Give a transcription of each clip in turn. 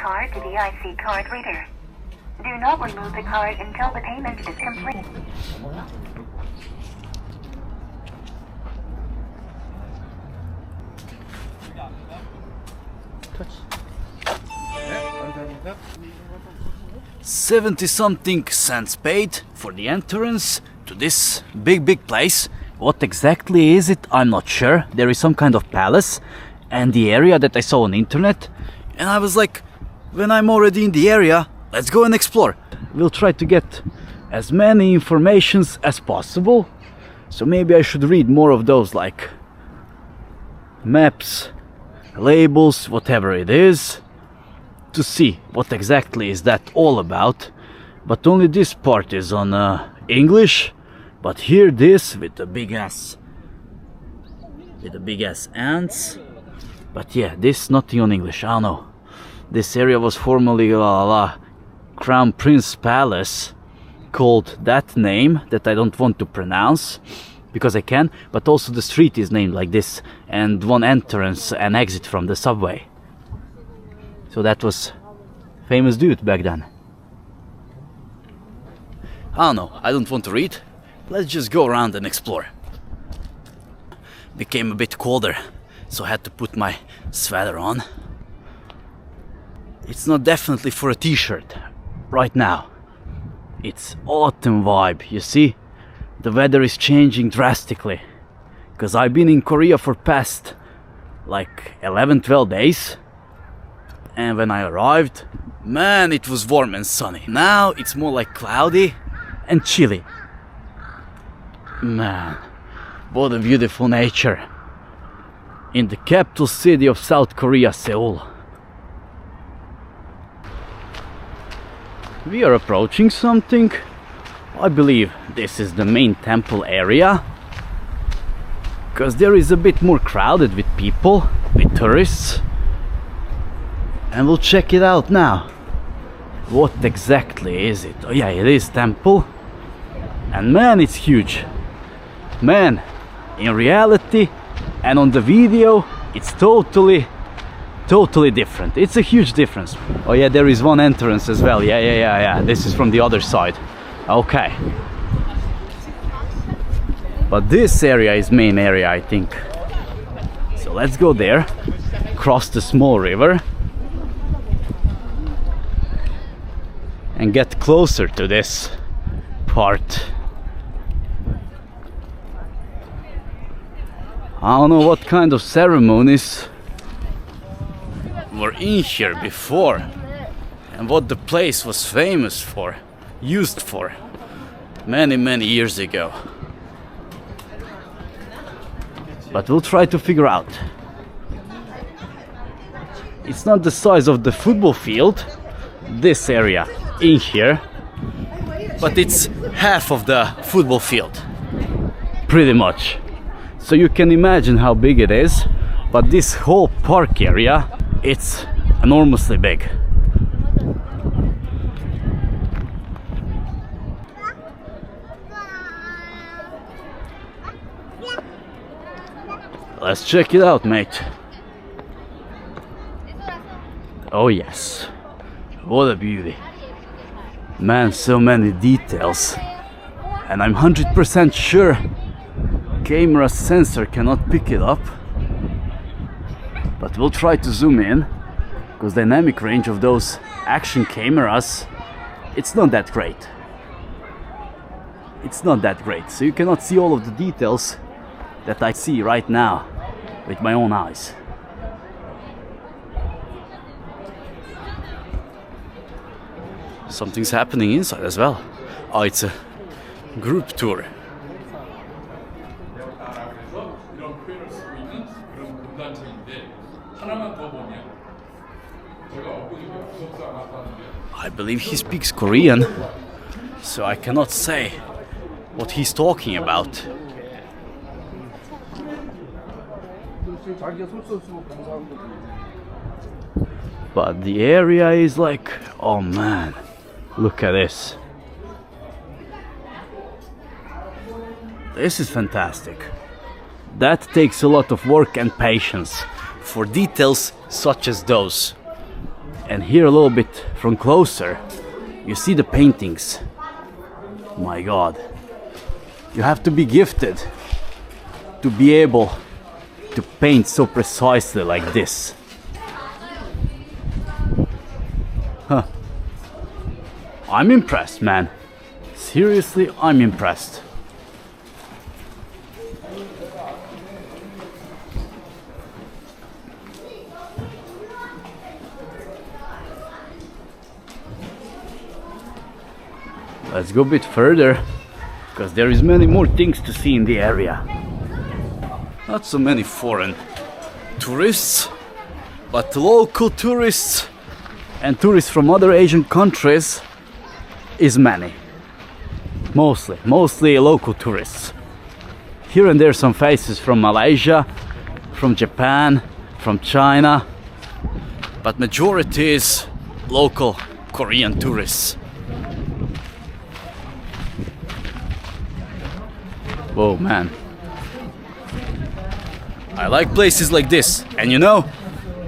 card to the IC card reader. Do not remove the card until the payment is complete. 감사합니다. 70-something cents paid for the entrance to this big place. What exactly is it? I'm not sure. There is some kind of palace and the area that I saw on the internet. And I was like, when I'm already in the area, let's go and explore. We'll try to get as many informations as possible. So maybe I should read more of those, like maps, labels, whatever it is, to see what exactly is that all about. But only this part is on English. But here this with the big ass ants. But yeah, this nothing on English. I don't know. This area was formerly Crown Prince Palace, called that name that I don't want to pronounce because I can, but also the street is named like this, and one entrance and exit from the subway. So that was famous dude back then. I don't know, I don't want to read. Let's just go around and explore. Became a bit colder, so I had to put my sweater on. It's not definitely for a t-shirt right now. It's autumn vibe, you see? The weather is changing drastically. Because I've been in Korea for past like 11-12 days. And when I arrived, man, it was warm and sunny. Now it's more like cloudy and chilly. Man, what a beautiful nature. In the capital city of South Korea, Seoul. We are approaching something. I believe this is the main temple area. Because there is a bit more crowded with people, with tourists. And we'll check it out now. What exactly is it? Oh yeah, it is temple. And man, it's huge. Man, in reality and on the video, it's totally different. It's a huge difference. Oh yeah, there is one entrance as well. Yeah. This is from the other side. Okay. But this area is main area, I think. So let's go there, cross the small river, and get closer to this part. I don't know what kind of ceremonies were in here before and what the place was famous for, used for many years ago. But we'll try to figure out. It's not the size of the football field, this area in here, but it's half of the football field, pretty much. So you can imagine how big it is, but this whole park area, it's enormously big. Let's check it out, mate. Oh yes, what a beauty. Man, so many details. And I'm 100% sure camera sensor cannot pick it up. But we'll try to zoom in, because dynamic range of those action cameras, it's not that great. It's not that great, so you cannot see all of the details that I see right now with my own eyes. Something's happening inside as well. Oh, it's a group tour. I believe he speaks Korean, so I cannot say what he's talking about. But the area is like, oh man, look at this. This is fantastic. That takes a lot of work and patience for details such as those. And here a little bit from closer, you see the paintings. My God, you have to be gifted to be able to paint so precisely like this. Huh. I'm impressed, man. Seriously, I'm impressed. Let's go a bit further, because there is many more things to see in the area. Not so many foreign tourists, but local tourists and tourists from other Asian countries is many. Mostly local tourists. Here and there some faces from Malaysia, from Japan, from China, but majority is local Korean tourists. Whoa, man. I like places like this. And you know,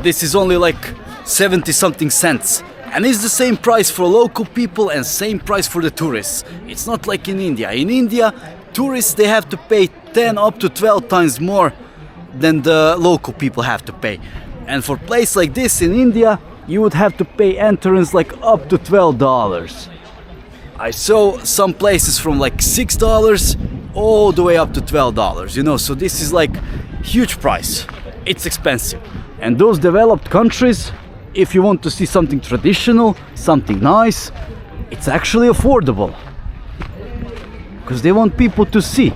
this is only like 70 something cents. And it's the same price for local people and same price for the tourists. It's not like in India. In India, tourists, they have to pay 10 up to 12 times more than the local people have to pay. And for a place like this in India, you would have to pay entrance like up to $12. I saw some places from like $6 all the way up to $12, you know, so this is like huge price. It's expensive. And those developed countries, if you want to see something traditional, something nice, it's actually affordable. Because they want people to see.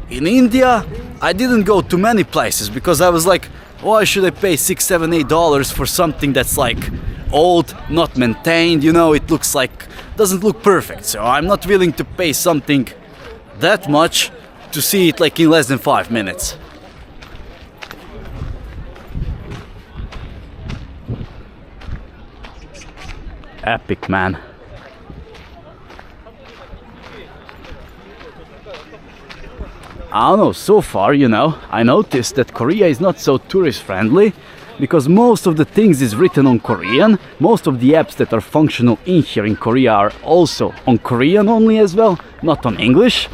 In India, I didn't go to many places because I was like, why should I pay $6, $7, $8 for something that's like old, not maintained, you know, it looks like, doesn't look perfect. So I'm not willing to pay something that much to see it like in less than 5 minutes. Epic, man. I don't know, so far, you know, I noticed that Korea is not so tourist friendly because most of the things is written on Korean. Most of the apps that are functional in here in Korea are also on Korean only as well, not on English.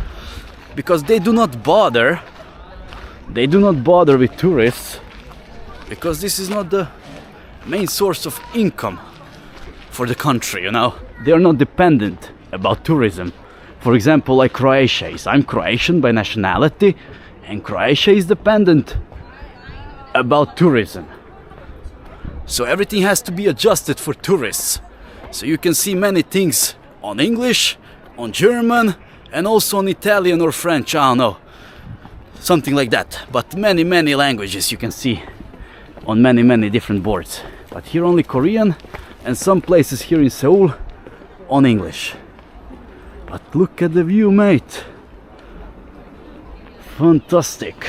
Because they do not bother with tourists, because this is not the main source of income for the country, you know. They are not dependent about tourism. For example, like Croatia is. I'm Croatian by nationality, and Croatia is dependent about tourism. So everything has to be adjusted for tourists. So you can see many things on English, on German, and also on Italian or French, I don't know, something like that. But many languages you can see on many different boards. But here only Korean, and some places here in Seoul on English. But look at the view, mate. Fantastic.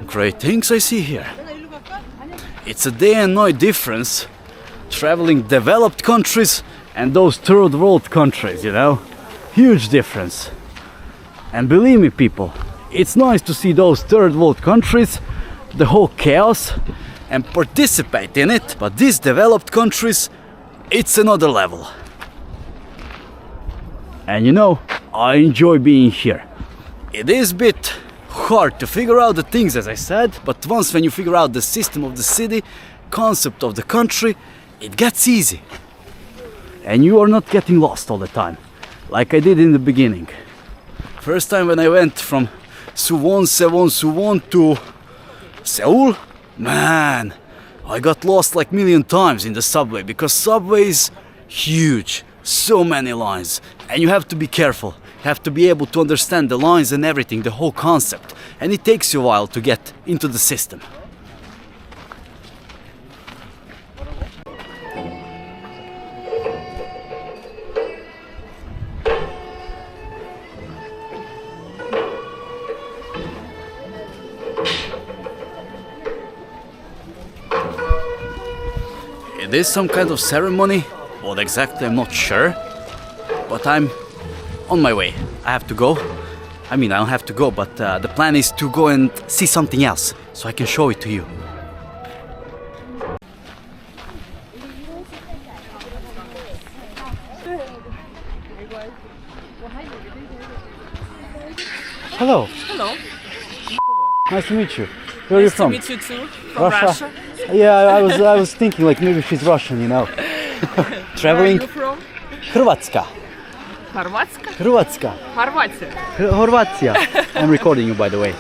Great things I see here. It's a day and night difference traveling developed countries and those third world countries, you know. Huge difference. And believe me, people, it's nice to see those third world countries, the whole chaos, and participate in it. But these developed countries, it's another level. And you know, I enjoy being here. It is a bit hard to figure out the things, as I said, but once when you figure out the system of the city, concept of the country, it gets easy. And you are not getting lost all the time, like I did in the beginning. First time when I went from Suwon to Seoul, man, I got lost like million times in the subway, because subway is huge, so many lines, and you have to be careful. You have to be able to understand the lines and everything, the whole concept, and it takes you a while to get into the system. It is some kind of ceremony, what exactly I'm not sure, but I'm on my way. I have to go. I mean, I don't have to go, but the plan is to go and see something else, so I can show it to you. Hello. Hello. Nice to meet you. Where are you from? Nice to meet you too. From Russia. Yeah, I was thinking like maybe she's Russian, you know. Traveling. Where are you from? Hrvatska. Хорватска? Hrvatska. Хорватия. Horvatia. I'm recording you, by the way.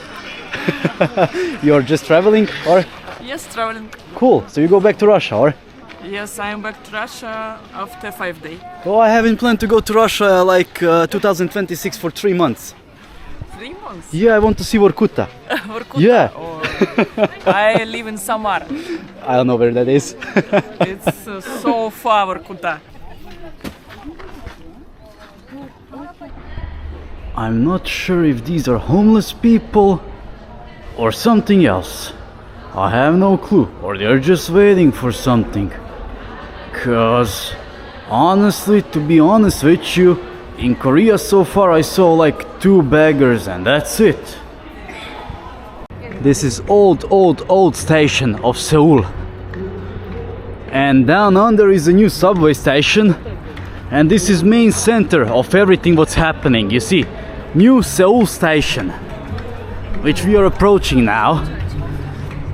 You're just traveling, or? Yes, traveling. Cool. So you go back to Russia, or? Yes, I am back to Russia after 5 days. Oh, I haven't planned to go to Russia like 2026 for 3 months. 3 months? Yeah, I want to see Vorkuta. Vorkuta? Yeah. Or I live in Samara. I don't know where that is. It's so far, Vorkuta. I'm not sure if these are homeless people or something else. I have no clue, or they're just waiting for something. Cause honestly, to be honest with you, in Korea so far I saw like 2 beggars and that's it. This is old station of Seoul. And down under is a new subway station. And this is main center of everything what's happening. You see, new Seoul station, which we are approaching now.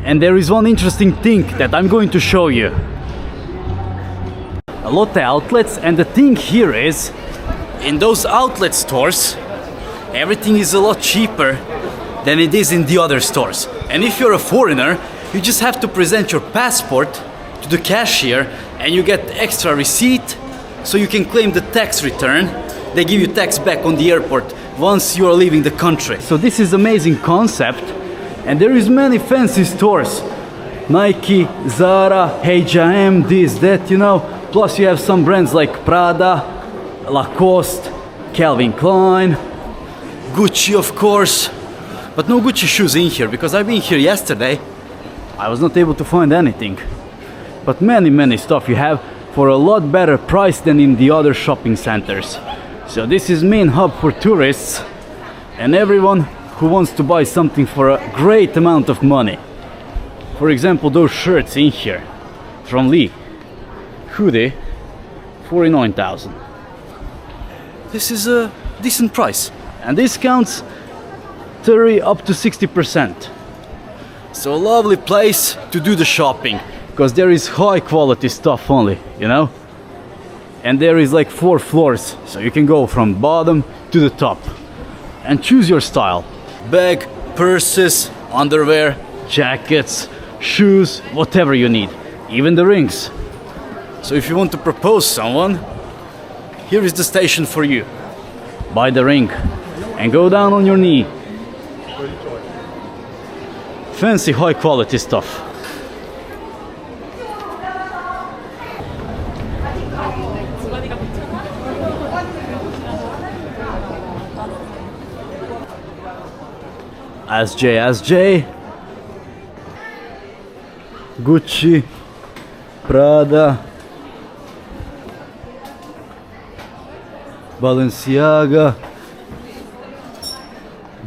And there is one interesting thing that I'm going to show you. A lot of outlets, and the thing here is, in those outlet stores, everything is a lot cheaper than it is in the other stores. And if you're a foreigner, you just have to present your passport to the cashier and you get extra receipt so you can claim the tax return. They give you tax back on the airport once you are leaving the country. So this is amazing concept, and there is many fancy stores. Nike, Zara, H&M, this, that, you know. Plus you have some brands like Prada, Lacoste, Calvin Klein, Gucci of course. But no Gucci shoes in here, because I've been here yesterday. I was not able to find anything. But many stuff you have for a lot better price than in the other shopping centers. So this is main hub for tourists and everyone who wants to buy something for a great amount of money. For example, those shirts in here from Lee. Hoodie, 49,000. This is a decent price, and discounts 30 up to 60%. So a lovely place to do the shopping, because there is high quality stuff only, you know? And there is like 4 floors, so you can go from bottom to the top and choose your style. Bag, purses, underwear, jackets, shoes, whatever you need, even the rings. So if you want to propose someone, here is the station for you. Buy the ring and go down on your knee. Fancy high quality stuff. SJ, Gucci, Prada, Balenciaga,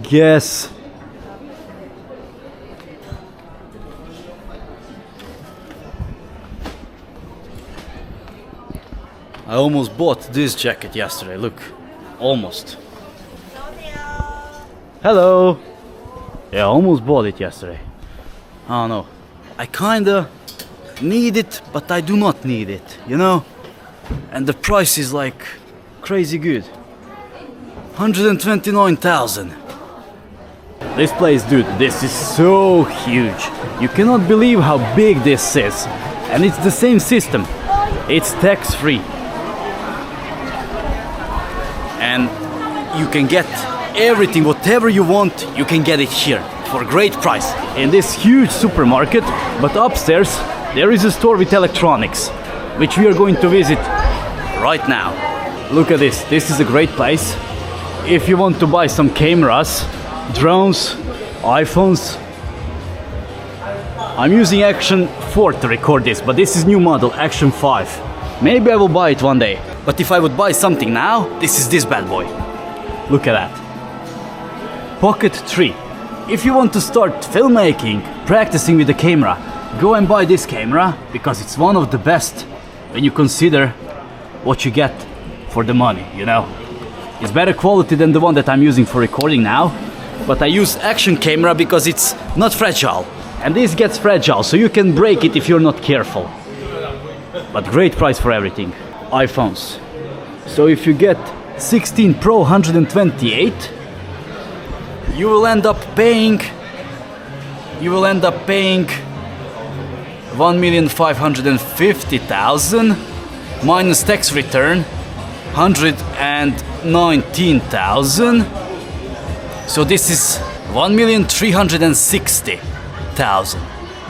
Guess. I almost bought this jacket yesterday, look, almost. Hello. Yeah, I almost bought it yesterday. I don't know. I kinda need it, but I do not need it, you know? And the price is like crazy good. 129,000. This place, dude, this is so huge. You cannot believe how big this is. And it's the same system. It's tax-free. And you can get everything, whatever you want, you can get it here for a great price in this huge supermarket. But upstairs there is a store with electronics, which we are going to visit right now. Look at this. This is a great place if you want to buy some cameras, drones, iPhones. I'm using Action 4 to record this, but this is new model, Action 5. Maybe I will buy it one day. But if I would buy something now, this is this bad boy. Look at that. Pocket 3. If you want to start filmmaking, practicing with the camera, go and buy this camera because it's one of the best when you consider what you get for the money, you know. It's better quality than the one that I'm using for recording now, but I use action camera because it's not fragile. And this gets fragile, so you can break it if you're not careful. But great price for everything. iPhones. So if you get 16 Pro 128, you will end up paying 1,550,000 minus tax return 119,000. So this is 1,360,000,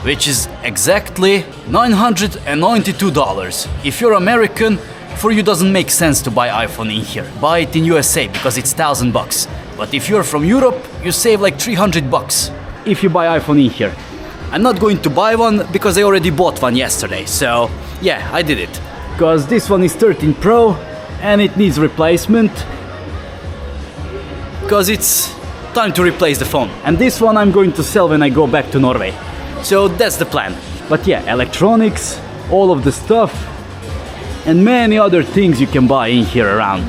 which is exactly $992. If you're American, for you doesn't make sense to buy iPhone in here. Buy it in USA because it's $1,000. But if you're from Europe, you save like $300 if you buy iPhone in here. I'm not going to buy one because I already bought one yesterday. So yeah, I did it. Because this one is 13 Pro and it needs replacement. Because it's time to replace the phone. And this one I'm going to sell when I go back to Norway. So that's the plan. But yeah, electronics, all of the stuff, and many other things you can buy in here around.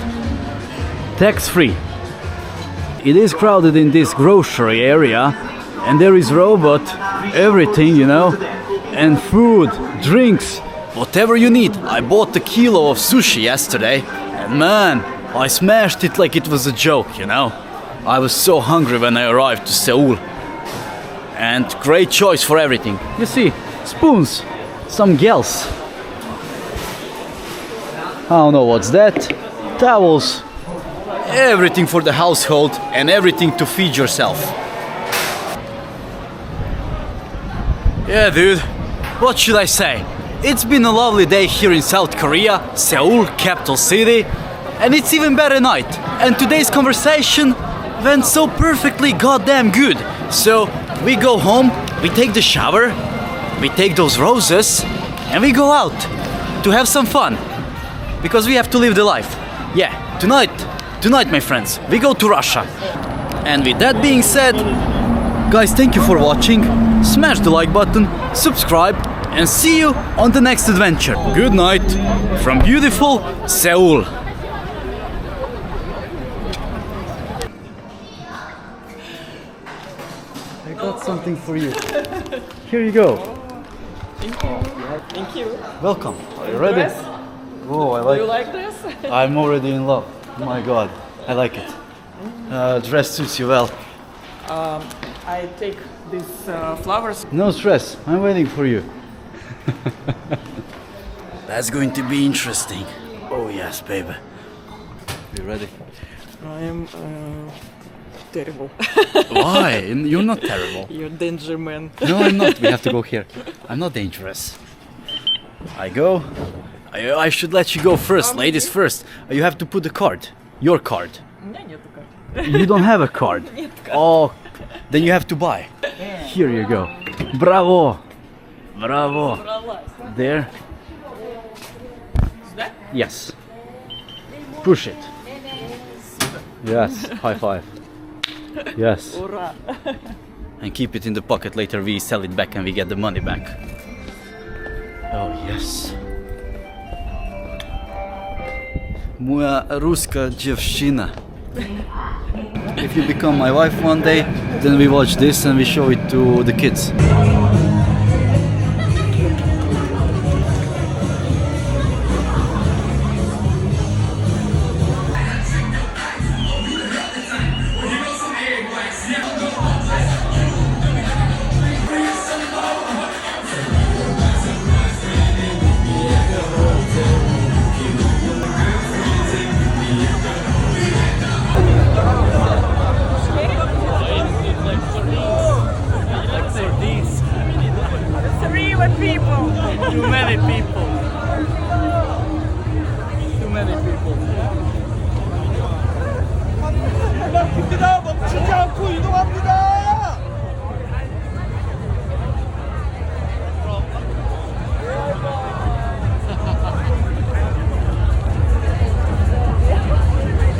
Tax-free. It is crowded in this grocery area, and there is robot, everything, you know, and food, drinks, whatever you need. I bought a kilo of sushi yesterday, and man, I smashed it like it was a joke, you know. I was so hungry when I arrived to Seoul. And great choice for everything. You see, spoons, some gels. I don't know what's that. Towels. Everything for the household and everything to feed yourself. Yeah, dude. What should I say? It's been a lovely day here in South Korea, Seoul, capital city. And it's even better night. And today's conversation went so perfectly goddamn good. So we go home, we take the shower, we take those roses, and we go out to have some fun. Because we have to live the life. Yeah, tonight, my friends, we go to Russia. And with that being said, guys, thank you for watching. Smash the like button, subscribe, and see you on the next adventure. Good night from beautiful Seoul. I got something for you. Here you go. Thank you. Thank you. Welcome. Are you ready? Dress? Oh, I Do like you it. like this? I'm already in love. Oh my god, I like it. Dress suits you well. I take these flowers. No stress, I'm waiting for you. That's going to be interesting. Oh yes, baby. You ready? I am terrible. Why? You're not terrible. You're danger man. No, I'm not. We have to go here. I'm not dangerous. I go. I should let you go first, ladies first. You have to put the card. Your card. You don't have a card. Oh, then you have to buy. Here you go. Bravo. Bravo. There. Yes. Push it. Yes. High five. Yes. And keep it in the pocket. Later we sell it back and we get the money back. Oh yes. Moja ruska dziewczyna. If you become my wife one day, then we watch this and we show it to the kids. People. Too many people. Too many people. 멈춥니다. 멈추지 않고 이동합니다.